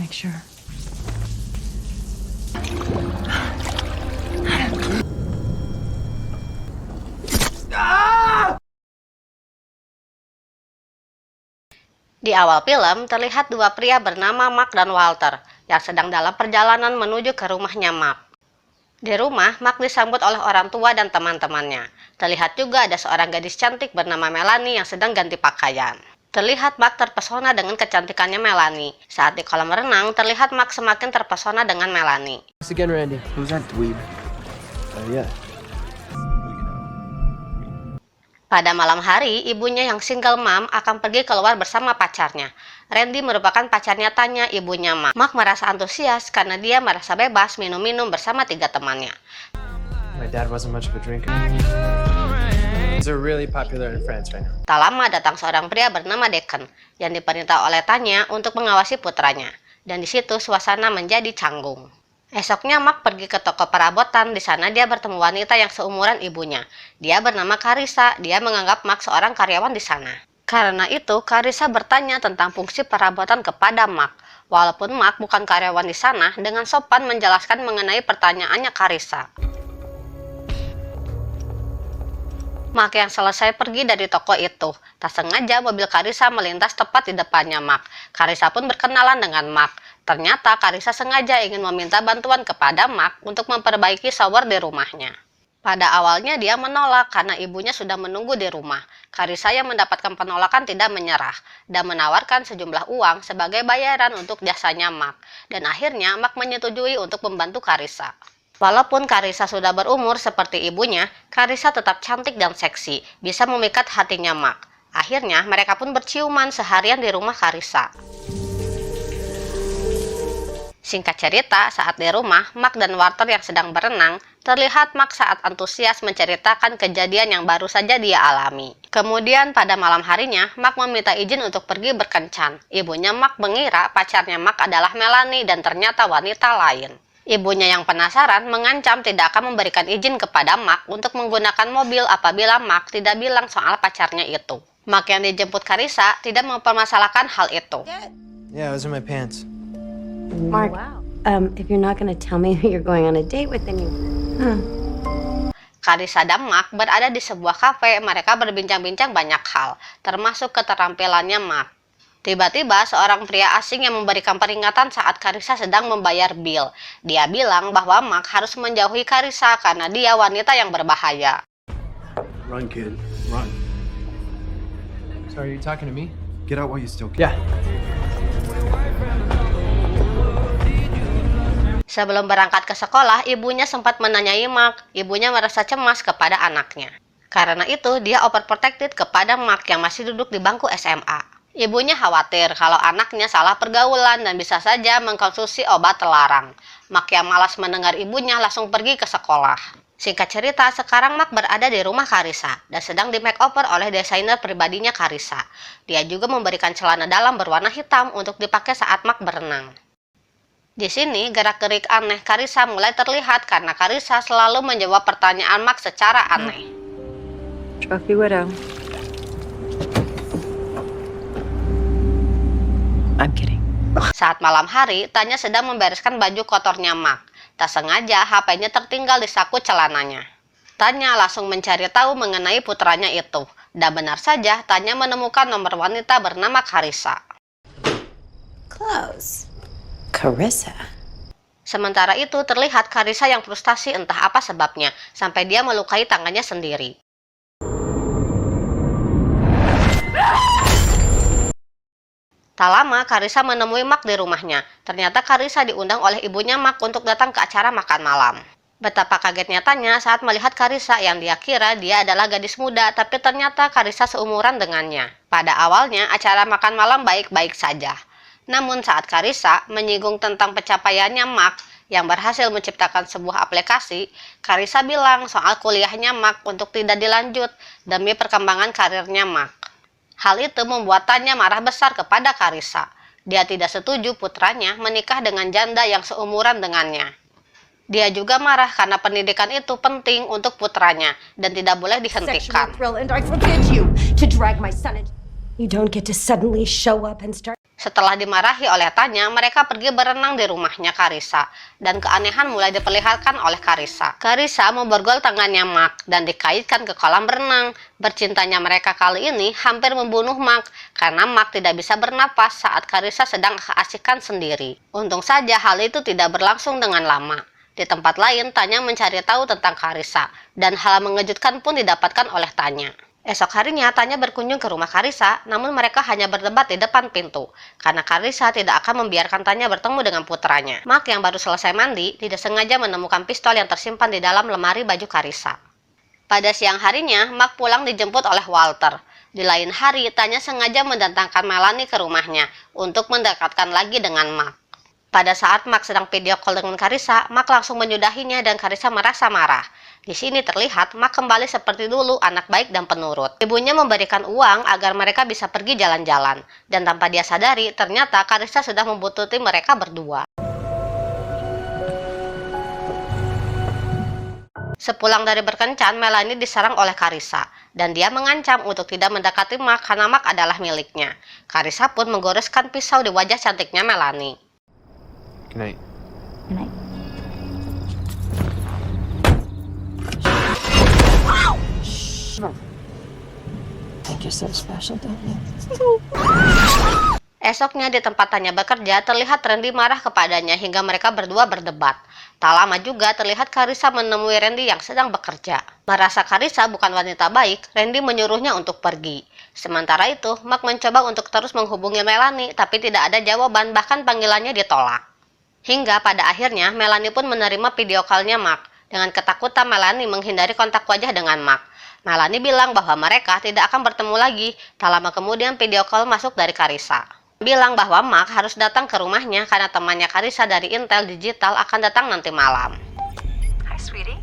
make sure. Di awal film, terlihat dua pria bernama Mark dan Walter yang sedang dalam perjalanan menuju ke rumahnya Mark. Di rumah, Mark disambut oleh orang tua dan teman-temannya. Terlihat juga ada seorang gadis cantik bernama Melanie yang sedang ganti pakaian. Terlihat Mark terpesona dengan kecantikannya Melanie. Saat di kolam renang, terlihat Mark semakin terpesona dengan Melanie. Thanks again, Randy. Who's that dweeb? Yeah. Pada malam hari, ibunya yang single mom akan pergi keluar bersama pacarnya. Randy merupakan pacarnya Tanya, ibunya Mark. Mark merasa antusias karena dia merasa bebas minum-minum bersama 3 temannya. My dad wasn't much of a drinker. They're really popular in France right now. Tak lama datang seorang pria bernama Deacon yang diperintah oleh Tanya untuk mengawasi putranya. Dan di situ suasana menjadi canggung. Esoknya Mark pergi ke toko perabotan. Di sana dia bertemu wanita yang seumuran ibunya. Dia bernama Carissa. Dia menganggap Mark seorang karyawan di sana. Karena itu, Carissa bertanya tentang fungsi perabotan kepada Mark. Walaupun Mark bukan karyawan di sana, dengan sopan menjelaskan mengenai pertanyaannya Carissa. Mark yang selesai pergi dari toko itu. Tak sengaja mobil Carissa melintas tepat di depannya Mark. Carissa pun berkenalan dengan Mark. Ternyata Carissa sengaja ingin meminta bantuan kepada Mark untuk memperbaiki shower di rumahnya. Pada awalnya dia menolak karena ibunya sudah menunggu di rumah. Carissa yang mendapatkan penolakan tidak menyerah dan menawarkan sejumlah uang sebagai bayaran untuk jasanya Mark. Dan akhirnya Mark menyetujui untuk membantu Carissa. Walaupun Carissa sudah berumur seperti ibunya, Carissa tetap cantik dan seksi, bisa memikat hatinya Mark. Akhirnya mereka pun berciuman seharian di rumah Carissa. Singkat cerita, saat di rumah, Mark dan Walter yang sedang berenang, terlihat Mark saat antusias menceritakan kejadian yang baru saja dia alami. Kemudian pada malam harinya, Mark meminta izin untuk pergi berkencan. Ibunya Mark mengira pacarnya Mark adalah Melanie dan ternyata wanita lain. Ibunya yang penasaran mengancam tidak akan memberikan izin kepada Mark untuk menggunakan mobil apabila Mark tidak bilang soal pacarnya itu. Mark yang dijemput Carissa tidak mempermasalahkan hal itu. Yeah, it was in my pants. Mark, if you're not gonna tell me who you're going on a date with, then you... Carissa dan Mark berada di sebuah kafe. Mereka berbincang-bincang banyak hal, termasuk keterampilannya Mark. Tiba-tiba seorang pria asing yang memberikan peringatan saat Carissa sedang membayar bil. Dia bilang bahwa Mark harus menjauhi Carissa karena dia wanita yang berbahaya. Run, kid. Run. So are you talking to me? Get out while you still can. Yeah. Sebelum berangkat ke sekolah, ibunya sempat menanyai Mark. Ibunya merasa cemas kepada anaknya. Karena itu, dia overprotected kepada Mark yang masih duduk di bangku SMA. Ibunya khawatir kalau anaknya salah pergaulan dan bisa saja mengkonsumsi obat terlarang. Mark yang malas mendengar ibunya langsung pergi ke sekolah. Singkat cerita, sekarang Mark berada di rumah Carissa dan sedang di makeover oleh desainer pribadinya Carissa. Dia juga memberikan celana dalam berwarna hitam untuk dipakai saat Mark berenang. Di sini, gerak-gerik aneh Carissa mulai terlihat karena Carissa selalu menjawab pertanyaan Mark secara aneh. Trophy widow. I'm kidding. Saat malam hari, Tanya sedang membereskan baju kotornya Mark. Tak sengaja, HP-nya tertinggal di saku celananya. Tanya langsung mencari tahu mengenai putranya itu. Dan benar saja, Tanya menemukan nomor wanita bernama Carissa. Close. Carissa. Sementara itu, terlihat Carissa yang frustasi entah apa sebabnya, sampai dia melukai tangannya sendiri. Tak lama, Carissa menemui Mark di rumahnya. Ternyata Carissa diundang oleh ibunya Mark untuk datang ke acara makan malam. Betapa kagetnya Tanya saat melihat Carissa yang dia kira dia adalah gadis muda, tapi ternyata Carissa seumuran dengannya. Pada awalnya, acara makan malam baik-baik saja. Namun saat Carissa menyinggung tentang pencapaiannya Mark yang berhasil menciptakan sebuah aplikasi, Carissa bilang soal kuliahnya Mark untuk tidak dilanjut demi perkembangan karirnya Mark. Hal itu membuat Tanya marah besar kepada Carissa. Dia tidak setuju putranya menikah dengan janda yang seumuran dengannya. Dia juga marah karena pendidikan itu penting untuk putranya dan tidak boleh dihentikan. You don't get to suddenly show up and start... Setelah dimarahi oleh Tanya, mereka pergi berenang di rumahnya Carissa, dan keanehan mulai diperlihatkan oleh Carissa. Carissa memborgol tangannya Mark dan dikaitkan ke kolam berenang. Bercintanya mereka kali ini hampir membunuh Mark, karena Mark tidak bisa bernapas saat Carissa sedang keasikan sendiri. Untung saja hal itu tidak berlangsung dengan lama. Di tempat lain, Tanya mencari tahu tentang Carissa, dan hal mengejutkan pun didapatkan oleh Tanya. Esok harinya, Tanya berkunjung ke rumah Carissa, namun mereka hanya berdebat di depan pintu, karena Carissa tidak akan membiarkan Tanya bertemu dengan putranya. Mark yang baru selesai mandi, tidak sengaja menemukan pistol yang tersimpan di dalam lemari baju Carissa. Pada siang harinya, Mark pulang dijemput oleh Walter. Di lain hari, Tanya sengaja mendatangkan Melanie ke rumahnya, untuk mendekatkan lagi dengan Mark. Pada saat Mark sedang video call dengan Carissa, Mark langsung menyudahinya dan Carissa merasa marah. Di sini terlihat Mark kembali seperti dulu, anak baik dan penurut. Ibunya memberikan uang agar mereka bisa pergi jalan-jalan, dan tanpa dia sadari, ternyata Carissa sudah membuntuti mereka berdua. Sepulang dari berkencan, Melanie diserang oleh Carissa, dan dia mengancam untuk tidak mendekati Mark karena Mark adalah miliknya. Carissa pun menggoreskan pisau di wajah cantiknya Melanie. Good night. Good night. Think you're so special, don't you? Esoknya di tempat Tanya bekerja, terlihat Randy marah kepadanya hingga mereka berdua berdebat. Tak lama juga terlihat Carissa menemui Randy yang sedang bekerja. Merasa Carissa bukan wanita baik, Randy menyuruhnya untuk pergi. Sementara itu, Mark mencoba untuk terus menghubungi Melanie, tapi tidak ada jawaban, bahkan panggilannya ditolak. Hingga pada akhirnya, Melanie pun menerima video call-nya Mark. Dengan ketakutan, Melanie menghindari kontak wajah dengan Mark. Melanie bilang bahwa mereka tidak akan bertemu lagi. Tak lama kemudian video call masuk dari Carissa. Bilang bahwa Mark harus datang ke rumahnya karena temannya Carissa dari Intel Digital akan datang nanti malam. Hi, sweetie.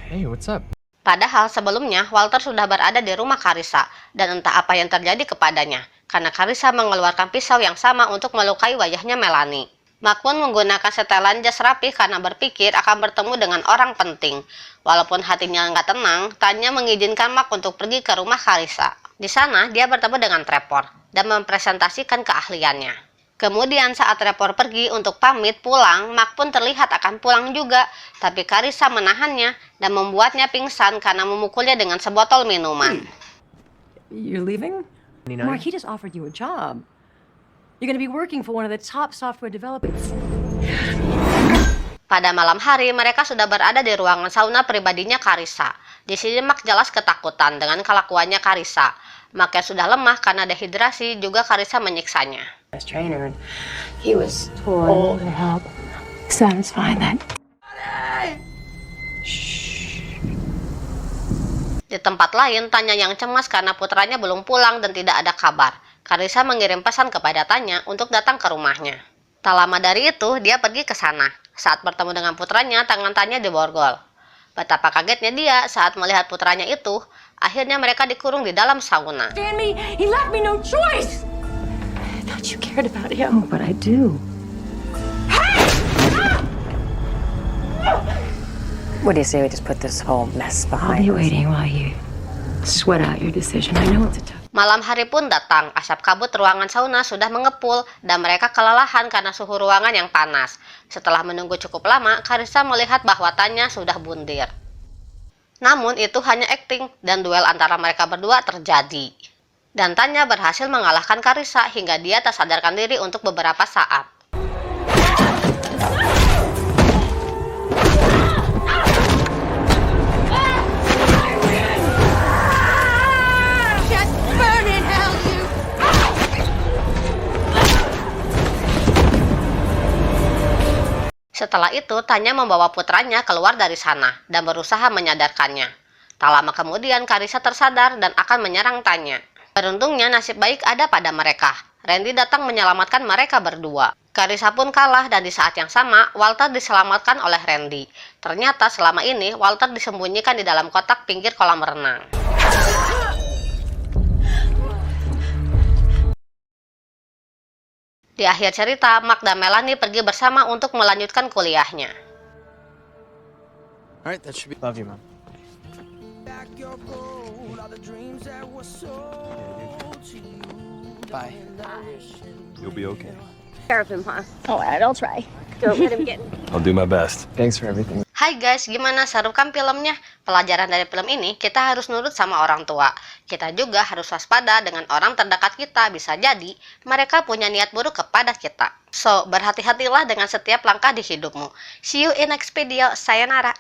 Hey, what's up? Padahal sebelumnya Walter sudah berada di rumah Carissa dan entah apa yang terjadi kepadanya karena Carissa mengeluarkan pisau yang sama untuk melukai wajahnya Melanie. Mark pun menggunakan setelan jas rapi karena berpikir akan bertemu dengan orang penting. Walaupun hatinya nggak tenang, Tanya mengizinkan Mark untuk pergi ke rumah Carissa. Di sana, dia bertemu dengan Trevor dan mempresentasikan keahliannya. Kemudian saat Trevor pergi untuk pamit pulang, Mark pun terlihat akan pulang juga. Tapi Carissa menahannya dan membuatnya pingsan karena memukulnya dengan sebotol minuman. You're leaving? 29? Mark, he just offered you a job. You're going to be working for one of the top software developers. Pada malam hari, mereka sudah berada di ruangan sauna pribadinya Carissa. Di sini Mark jelas ketakutan dengan kelakuannya Carissa. Mark yang sudah lemah karena dehidrasi, juga Carissa menyiksanya. As trainer, and he was told to help satisfy that. Di tempat lain, Tanya yang cemas karena putranya belum pulang dan tidak ada kabar. Carissa mengirim pesan kepada Tanya untuk datang ke rumahnya. Tak lama dari itu, dia pergi ke sana. Saat bertemu dengan putranya, tangan Tanya diborgol. Betapa kagetnya dia saat melihat putranya itu. Akhirnya mereka dikurung di dalam sauna. Stanley, he left me no choice! I thought you cared about him. Oh, but I do. What do you say we just put this whole mess behind us? I'll be waiting while you sweat out your decision. I know it's a tough. Malam hari pun datang, asap kabut ruangan sauna sudah mengepul dan mereka kelelahan karena suhu ruangan yang panas. Setelah menunggu cukup lama, Carissa melihat bahwa Tanya sudah bundir. Namun itu hanya akting dan duel antara mereka berdua terjadi. Dan Tanya berhasil mengalahkan Carissa hingga dia tak sadarkan diri untuk beberapa saat. Setelah itu, Tanya membawa putranya keluar dari sana dan berusaha menyadarkannya. Tak lama kemudian, Carissa tersadar dan akan menyerang Tanya. Beruntungnya, nasib baik ada pada mereka. Randy datang menyelamatkan mereka berdua. Carissa pun kalah dan di saat yang sama, Walter diselamatkan oleh Randy. Ternyata selama ini, Walter disembunyikan di dalam kotak pinggir kolam renang. Di akhir cerita, Mark dan Melanie pergi bersama untuk melanjutkan kuliahnya. Alright, that should be. Love you, Mom. Bye. You'll be okay. Care of him, huh? All right, I'll try. Don't let him get. I'll do my best. Thanks for everything. Hai guys, gimana, seru kan filmnya? Pelajaran dari film ini, kita harus nurut sama orang tua. Kita juga harus waspada dengan orang terdekat kita. Bisa jadi mereka punya niat buruk kepada kita. So, berhati-hatilah dengan setiap langkah di hidupmu. See you in next video. Sayonara.